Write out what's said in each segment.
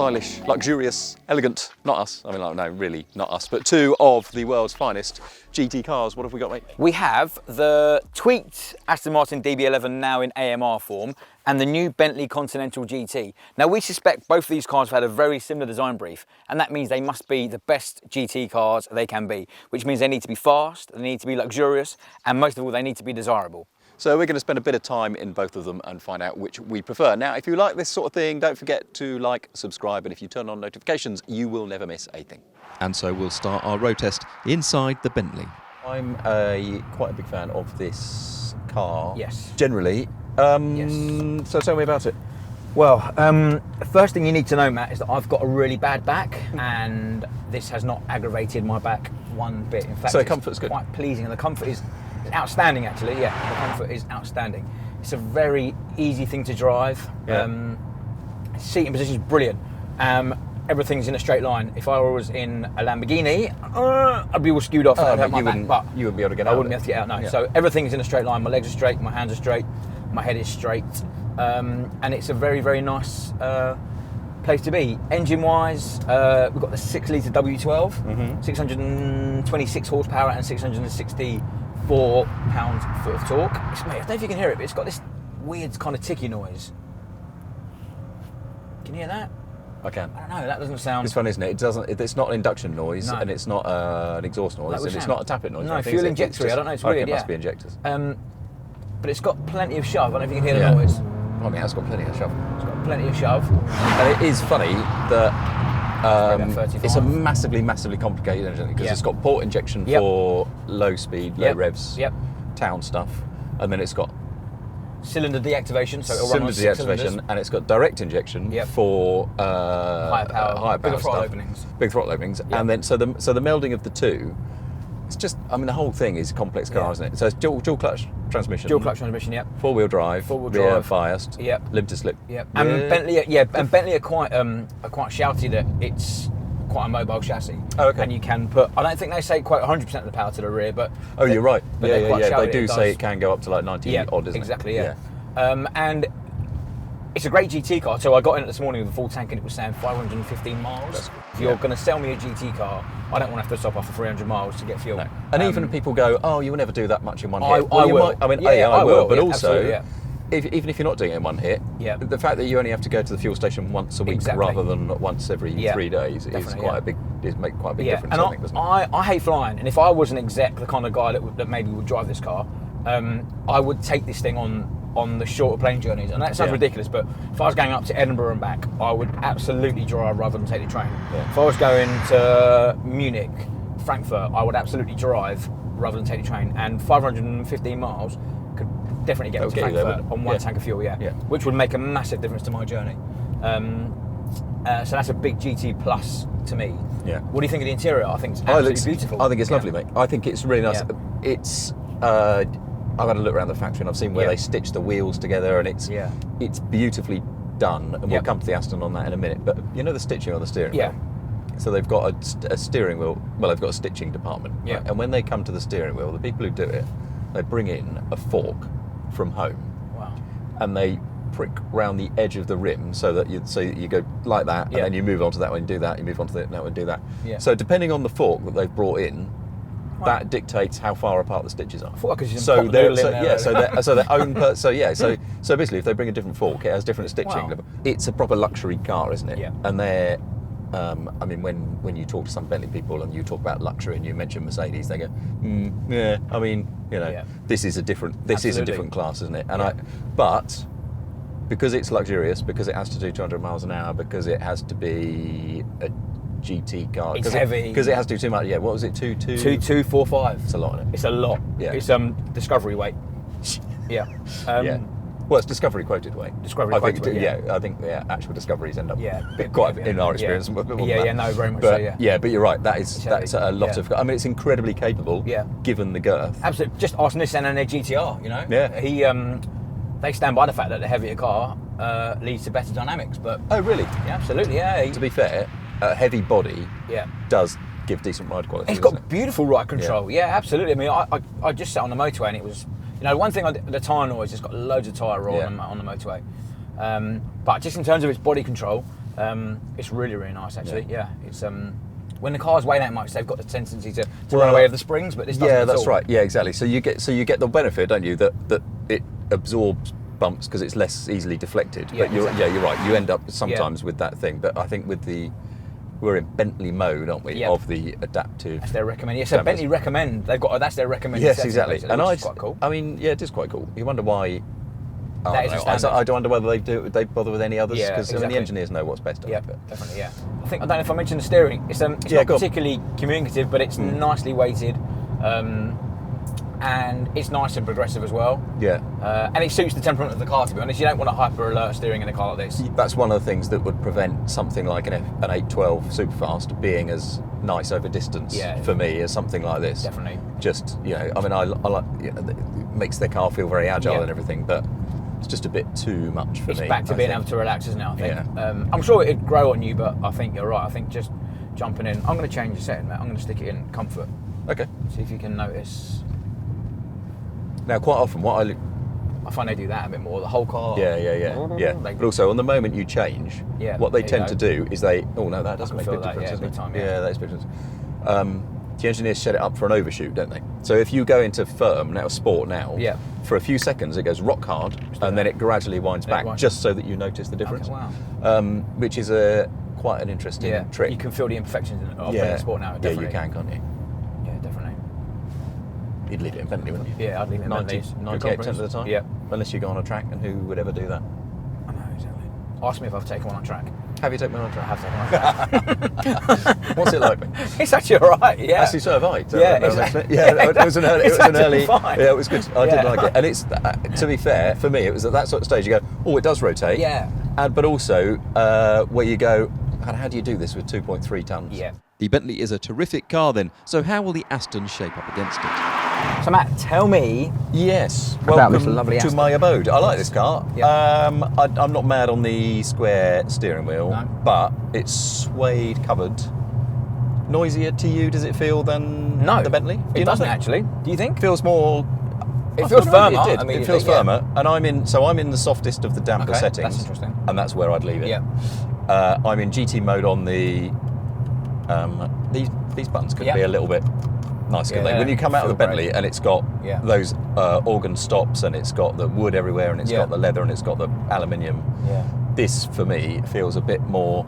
stylish, luxurious, elegant, not us, I mean, like, no, really not us, but two of the world's finest GT cars. What have we got, mate? We have the tweaked Aston Martin DB11 now in AMR form and the new Bentley Continental GT. Now we suspect both of these cars have had a very similar design brief, and that means they must be the best GT cars they can be, which means they need to be fast, they need to be luxurious, and most of all, they need to be desirable. So we're going to spend a bit of time in both of them and find out which we prefer. Now, if you like this sort of thing, don't forget to like, subscribe, and if you turn on notifications, you will never miss a thing. And so we'll start our road test inside the Bentley. I'm quite a big fan of this car. Yes. Generally. Yes. So tell me about it. Well, the first thing you need to know, Matt, is that I've got a really bad back, and this has not aggravated my back one bit. In fact, so the comfort's good. Quite pleasing, and the comfort is outstanding, actually. Yeah, the comfort is outstanding. It's a very easy thing to drive. Yeah. Seating position is brilliant. Everything's in a straight line. If I was in a Lamborghini, I'd be all skewed off and I'd hurt my back. But you wouldn't be able to get out. I wouldn't be able to get out, no. Yeah. So everything's in a straight line. My legs are straight, my hands are straight, my head is straight. And it's a very, very nice place to be. Engine-wise, we've got the 6-litre W12, 626 horsepower and 664 pounds-foot of torque. I don't know if you can hear it, but it's got this weird kind of ticky noise. Can you hear that? I can. I don't know, that doesn't sound... It's fun, isn't it? It's not an induction noise, No. and it's not an exhaust noise, and it's not a tappet noise. No, fuel injectory, I don't know, it's weird, it must be injectors. But it's got plenty of shove. I don't know if you can hear the noise. I mean, it's got plenty of shove. It's got plenty of shove. And it is funny that it's a massively, massively complicated engine, because it's got port injection for low speed, low revs, town stuff, and then it's got cylinder deactivation, so it'll run on 6 cylinders. And it's got direct injection for higher power bigger throttle openings. Big throttle openings, and then so the melding of the two. It's just, I mean, the whole thing is a complex car, isn't it? So it's dual clutch transmission. Dual clutch transmission, yep. 4-wheel drive. 4-wheel rear drive. biased. Yep. Limited slip. Yep. And Bentley are quite shouty that it's quite a mobile chassis. Oh, okay. And you can put, I don't think they say quite 100% of the power to the rear, but... Oh, you're right. But yeah. They do say it can go up to like 90 odd, isn't exactly, it? Yeah. And it's a great GT car. So I got in it this morning with a full tank and it was saying 515 miles. If you're going to sell me a GT car, I don't want to have to stop off for 300 miles to get fuel. No. And even people go, oh, you will never do that much in one hit. I will. I mean, I will, but also, absolutely, even if you're not doing it in one hit, the fact that you only have to go to the fuel station once a week rather than once every 3 days is quite a big difference. And I think, doesn't it? I hate flying, and if I was an exec, the kind of guy that maybe would drive this car, I would take this thing on the shorter plane journeys, and that sounds ridiculous, but if I was going up to Edinburgh and back, I would absolutely drive rather than take the train. If I was going to Munich, Frankfurt, I would absolutely drive rather than take the train, and 515 miles could definitely get to Frankfurt on one tank of fuel, which would make a massive difference to my journey. So that's a big GT plus to me. What do you think of the interior? I think it's absolutely beautiful. I think it's lovely, mate. I think it's really nice. It's I've had a look around the factory and I've seen where they stitch the wheels together, and it's beautifully done. And we'll come to the Aston on that in a minute. But you know the stitching on the steering wheel? So they've got a steering wheel. Well, they've got a stitching department. Right? And when they come to the steering wheel, the people who do it, they bring in a fork from home. Wow. And they prick round the edge of the rim so that you go like that, and then you move on to that one, do that. You move on to that one, and do that. So depending on the fork that they've brought in, that dictates how far apart the stitches are. So basically, if they bring a different fork, it has different stitching. It's a proper luxury car, isn't it? And they're, I mean, when you talk to some Bentley people and you talk about luxury and you mention Mercedes, they go, I mean, this is a different class, isn't it? And but because it's luxurious, because it has to do 200 miles an hour, because it has to be a GT car. It's heavy. Because it has to do too much. Yeah, what was it? 2245. It's a lot, isn't it? It's a lot. Yeah. It's Discovery weight. Well, it's Discovery quoted weight. I think actual Discoveries end up quite in our experience. No, very much so. But you're right. That's a lot of. I mean, it's incredibly capable. Given the girth. Absolutely. Just ask Nissan and their GTR. You know. Yeah. They stand by the fact that the heavier car leads to better dynamics. But really? Yeah, absolutely. Yeah. To be fair, a heavy body does give decent ride quality. It's got beautiful ride control. Yeah, absolutely. I mean, I just sat on the motorway and it was, one thing, the tyre noise, it's got loads of tyre roll on the motorway. But just in terms of its body control, It's really, really nice, actually. Yeah, it's when the cars weigh that much, they've got the tendency to run away with the springs, but this doesn't. Yeah, at that's all. right. Yeah, exactly. So you get the benefit, don't you, that it absorbs bumps because it's less easily deflected. Yeah, But you're right. You end up sometimes Yeah. with that thing. But I think we're in Bentley mode, aren't we? Yeah. Of the adaptive. That's their recommend. Yeah, so dampers. Bentley recommend. That's their recommended. Yes, setting, exactly. basically, which is quite cool. I mean, yeah, it is quite cool. You wonder why. That is a standard. I do wonder whether they bother with any others, Yeah, because exactly. the engineers know what's best. Yeah, definitely. Yeah, I don't know if I mentioned the steering. It's not particularly communicative, but it's nicely weighted, and it's nice and progressive as well. Yeah. And it suits the temperament of the car. To be honest, you don't want a hyper alert steering in a car like this. That's one of the things that would prevent something like an 812 Superfast being as nice over distance for me as something like this. Definitely. Just, I mean, I like, it makes their car feel very agile and everything, but it's just a bit too much for me. It's back to being able to relax, isn't it? I think. Yeah. I'm sure it'd grow on you, but I think you're right. I think just jumping in. I'm going to change the setting, mate. I'm going to stick it in comfort. Okay. See if you can notice. Now, quite often, I find they do that a bit more. The whole car. Yeah. But also, on the moment you change, what they tend to do is that does make a big difference, doesn't it? Time, yeah, that is a big difference. The engineers set it up for an overshoot, don't they? So if you go into firm, now sport now, for a few seconds it goes rock hard, and then it gradually winds back, just so that you notice the difference. Okay, wow. Which is quite an interesting trick. You can feel the imperfections of the sport now, definitely. Yeah, you can, can't you? Yeah, definitely. You'd leave it in Bentley, wouldn't you? Yeah, I'd leave it in 98% of the time? Yeah. Unless you go on a track, and who would ever do that? I know, exactly. Ask me if I've taken one on track. Have you taken one on track? I have taken one on track. What's it like? It's actually alright, yeah. Actually, so have I. It was an early. Fine. Yeah, it was good. I did like it, and it's to be fair for me, it was at that sort of stage you go, oh, it does rotate. Yeah. But also where you go, how do you do this with 2.3 tons? Yeah. The Bentley is a terrific car then, so how will the Aston shape up against it? So Matt, tell me. Yes. About this Welcome lovely to Aston. my abode. I like this car. Yeah. I'm not mad on the square steering wheel, but it's suede covered. Noisier to you, does it feel, than the Bentley? It doesn't actually. Do you think? Feels more. It feels firmer. It did. I mean, it feels firmer, and I'm in the softest of the damper settings. That's interesting. And that's where I'd leave it. Yeah. I'm in GT mode on the. These buttons could be a little bit nicer, couldn't they? When you come out of the Bentley and it's got those organ stops, and it's got the wood everywhere, and it's got the leather, and it's got the aluminium. Yeah. This for me feels a bit more.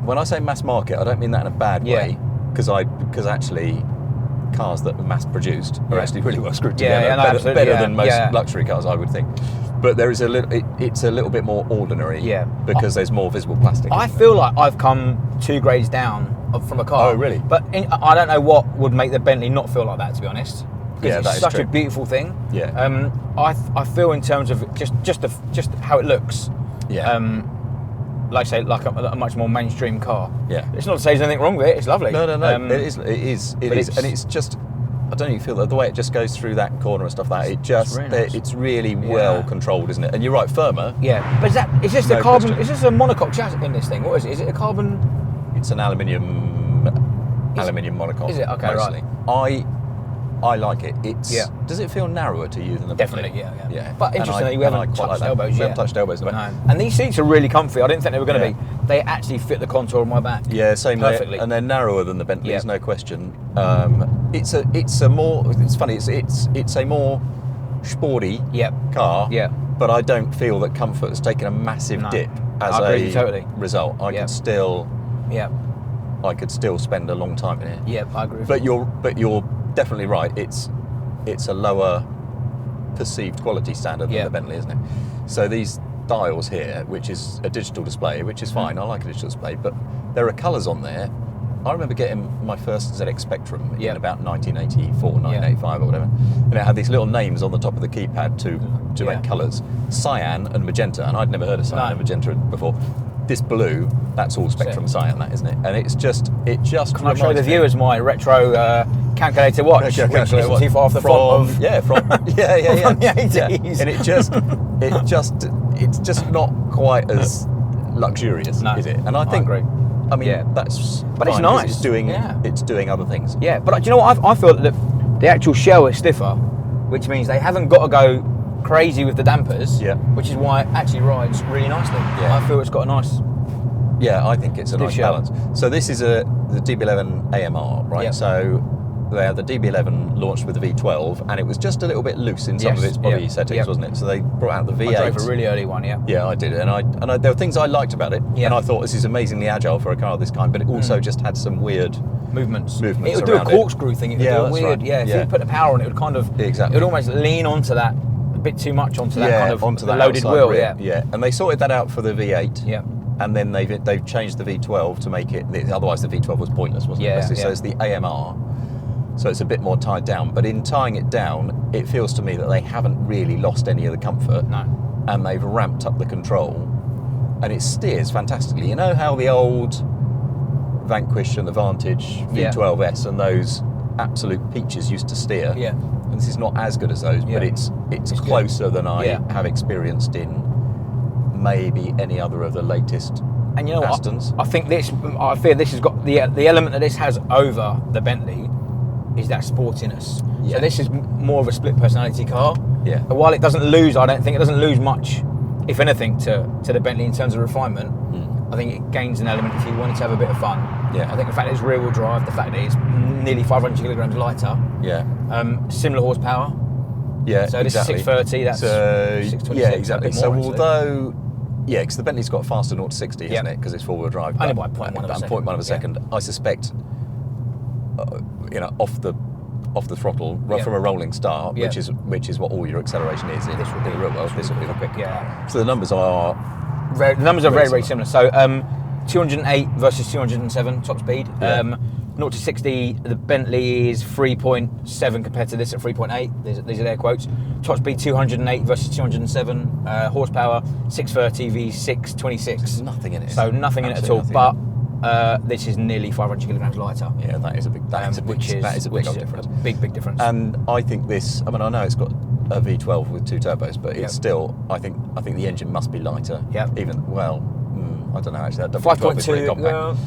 When I say mass market, I don't mean that in a bad way, because actually cars that are mass produced are actually really well screwed together, better than most luxury cars, I would think. But there is it's a little bit more ordinary, because there's more visible plastic. I feel like I've come 2 grades down from a car. Oh, really? But I don't know what would make the Bentley not feel like that, to be honest. Because it's such a beautiful thing. Yeah. I feel in terms of just how it looks. Yeah. Like say, like a much more mainstream car. Yeah. It's not to say there's anything wrong with it. It's lovely. No. It is, and it's just. I don't even feel that the way it just goes through that corner and stuff like that. It's really well controlled, isn't it? And you're right, firmer. Yeah. But is this the carbon? Is this a monocoque chassis in this thing? What is it? Is it a carbon? It's an aluminium monocoque. Is it? Okay, mostly. right. I like it. Does it feel narrower to you than the Definitely, Bentley? yeah. But interestingly, we haven't touched elbows yet. We haven't touched elbows in the back. No. And these seats are really comfy. I didn't think they were going to be. They actually fit the contour of my back. Yeah, same perfectly. And they're narrower than the Bentley's, no question. It's a more. It's funny. It's a more sporty car. Yeah. But I don't feel that comfort has taken a massive dip as a result. I could still. Yeah. I could still spend a long time in it. Yeah, I agree. But you're definitely right. It's a lower perceived quality standard than the Bentley, isn't it? So these dials here, which is a digital display, which is fine. I like a digital display, but there are colours on there. I remember getting my first ZX Spectrum in about 1984, 1985 or whatever, and it had these little names on the top of the keypad to make colours, cyan and magenta, and I'd never heard of cyan and magenta before. This blue, that's all Spectrum cyan, that, isn't it? And it just. Can I show the viewers my retro calculator watch, which isn't too far off the front of from the 80s. And it's just not quite as luxurious, is it? And I think. I agree. I mean, that's. But it's nice. It's doing other things. Yeah, but do you know what? I feel that the actual shell is stiffer, which means they haven't got to go crazy with the dampers, which is why it actually rides really nicely. I feel it's got a nice Yeah, I think it's a nice balance. So this is the DB11 AMR, right? Yep. So the DB11 launched with the V12, and it was just a little bit loose in some of its body settings, wasn't it? So they brought out the V8. I drove a really early one, Yeah, I did, and I there were things I liked about it, and I thought this is amazingly agile for a car of this kind, but it also just had some weird movements. It would do a corkscrew thing. It would do a weird, if you put the power on it, would kind of, it would almost lean onto that a bit too much onto that kind of onto that loaded wheel. Rear. Yeah, and they sorted that out for the V8. Yeah. And then they've changed the V12 to make it. Otherwise, the V12 was pointless, wasn't it? So it's the AMR. So it's a bit more tied down. But in tying it down, it feels to me that they haven't really lost any of the comfort. No. And they've ramped up the control, and it steers fantastically. You know how the old Vanquish and the Vantage V12S and those absolute peaches used to steer? Yeah. And this is not as good as those, but it's closer than I have experienced in maybe any other of the latest And you know Astons. what? I fear this has got the element that this has over the Bentley is that sportiness. Yeah. So this is more of a split personality car. Yeah. But while it doesn't lose, I don't think it doesn't lose much, if anything, to the Bentley in terms of refinement. I think it gains an element if you wanted to have a bit of fun. Yeah. I think the fact that it's rear-wheel drive, the fact that it's nearly 500 kilograms lighter. Yeah. Similar horsepower. Yeah. So this exactly. is 630. That's 626. Yeah, exactly. A bit So more, although. Yeah, because the Bentley's got faster 0 to 60, isn't it? Because it's four-wheel drive. Only by 0.1 of a second. 0.1 of a second. I suspect, off the throttle from a rolling start, which is what all your acceleration is in the real world. This will be quick. Yeah. So the numbers are very, very similar. So 208 versus 207 top speed. 0 to 60, the Bentley is 3.7 compared to this at 3.8. These are their quotes. Top speed 208 versus 207. Horsepower 630 v6 26. There's nothing in it. So nothing in it at all. But this is nearly 500 kilograms lighter. Yeah, that is a big. That is a big difference. Big difference. And I think this. I mean, I know it's got a V12 with two turbos, but it's still. I think the engine must be lighter. Yeah. Even I don't know actually. That W12 is pretty compact.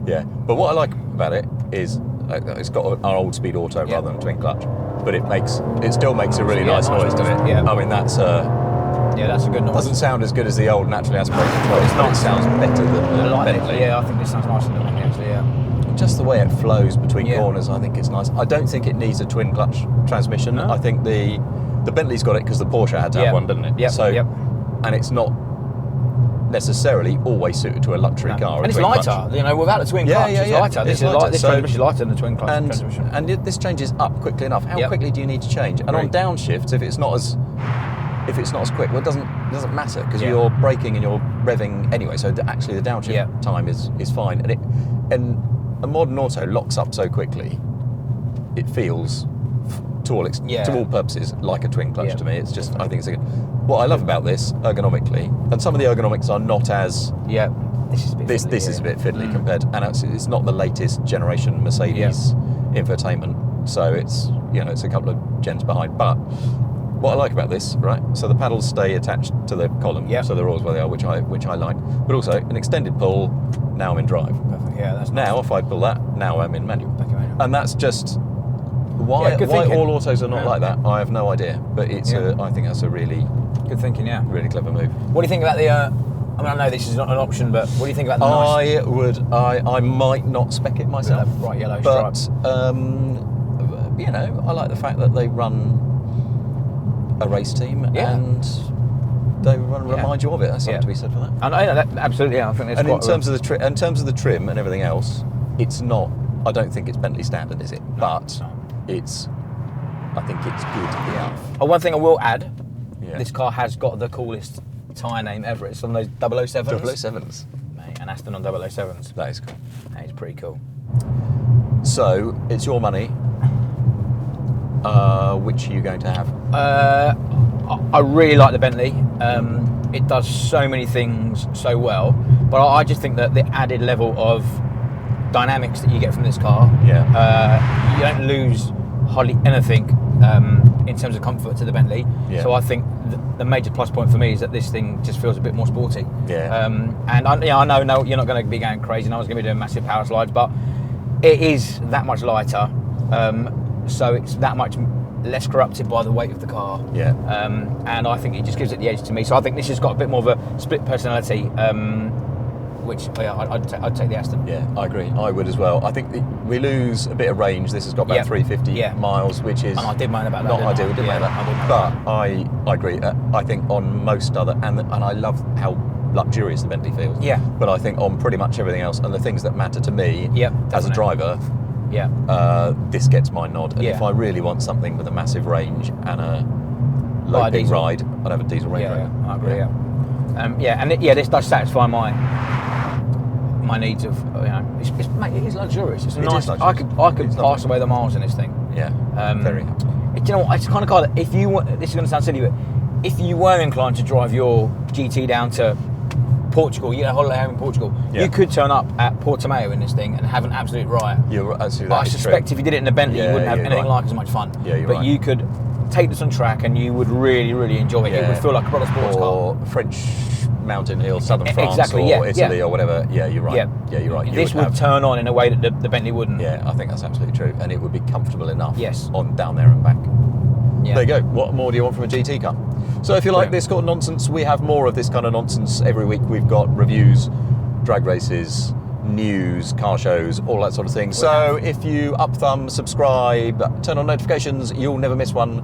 Yeah, but what I like about it is it's got an old speed auto rather than a twin clutch, but it still makes a really nice noise, doesn't it? Yeah. I mean that's that's a good noise. Doesn't sound as good as the old naturally aspirated control. It's not. It sounds better than the Bentley. Yeah, I think this sounds nicer than the Bentley actually. Yeah. Just the way it flows between corners, I think it's nice. I don't think it needs a twin clutch transmission. No. I think the Bentley's got it because the Porsche had to have one, didn't it? Yeah. So, and it's not necessarily always suited to a luxury car. And it's lighter, clutch. Without the twin clutch, it's lighter. This transmission is lighter than the twin clutch transmission. And this changes up quickly enough. How quickly do you need to change? And on downshifts, if it's not as quick, well, it doesn't matter because you're braking and you're revving anyway. So actually, the downshift time is fine. And a modern auto locks up so quickly, it feels to all purposes like a twin clutch to me. It's just I think it's what I love about this ergonomically, and some of the ergonomics are not as this is a bit fiddly compared, and it's not the latest generation Mercedes infotainment, so it's a couple of gens behind. But what I like about this, right? So the paddles stay attached to the column, so they're always where they are, which I like. But also an extended pull. Now I'm in drive. Perfect. Yeah, that's now nice. If I pull that, now I'm in manual. And that's just. Why thinking. all autos are not like that, I have no idea. But it's I think that's a really good thinking. Yeah, really clever move. What do you think about the? I mean, I know this is not an option, but what do you think about the? I might not spec it myself. Bright yellow but stripe. I like the fact that they run a race team and they remind you of it. That's something to be said for that. And that absolutely. Yeah, I think that's. And in terms of the trim and everything else, it's not. I don't think it's Bentley standard, is it? No, but. I think it's good enough. One thing I will add, this car has got the coolest tyre name ever. It's on those 007s. 007s. Mate, an Aston on 007s. That is cool. That is pretty cool. So, it's your money. Which are you going to have? I really like the Bentley. It does so many things so well, but I just think that the added level of dynamics that you get from this car, you don't lose hardly anything in terms of comfort to the Bentley. So I think the major plus point for me is that this thing just feels a bit more sporty. And I know you're not going to be going crazy. No one's going to be doing massive power slides, but it is that much lighter, so it's that much less corrupted by the weight of the car. And I think it just gives it the edge to me. So I think this has got a bit more of a split personality. which I'd take the Aston. Yeah, I agree. I would as well. I think we lose a bit of range. This has got about 350 miles, which is and I did moan about that. Not ideal, didn't I? But I agree. I think on most other, and I love how luxurious the Bentley feels. Yeah. But I think on pretty much everything else, and the things that matter to me as a driver, this gets my nod. And if I really want something with a massive range and a low big ride, I'd have a diesel Range Rover. I agree. This does satisfy my needs of, mate, it is luxurious. It's nice. I could pass away the miles in this thing. Yeah. Very happy. Do you know what? It's kind of car that if you, this is going to sound silly, but if you were inclined to drive your GT down to Portugal, you know, holiday home in Portugal, you could turn up at Panamera in this thing and have an absolute riot. You're absolutely. But I suspect if you did it in a Bentley, you wouldn't have anything like as much fun. Yeah, you're But you could take this on track and you would really, really enjoy it. It would feel like a proper sports car. Or French mountain hill, southern France, exactly, or Italy, or whatever. Yeah, you're right. Yeah, you're right. This would turn on in a way that the Bentley wouldn't. Yeah, I think that's absolutely true, and it would be comfortable enough. Yes. On down there and back. Yeah. There you go. What more do you want from a GT car? So if you like this kind of nonsense, we have more of this kind of nonsense every week. We've got reviews, drag races, news, car shows, all that sort of thing. So if you up thumb, subscribe, turn on notifications, you'll never miss one.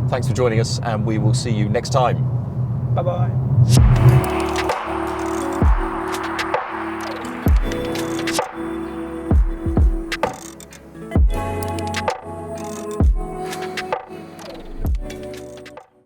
Thanks for joining us, and we will see you next time. Bye-bye.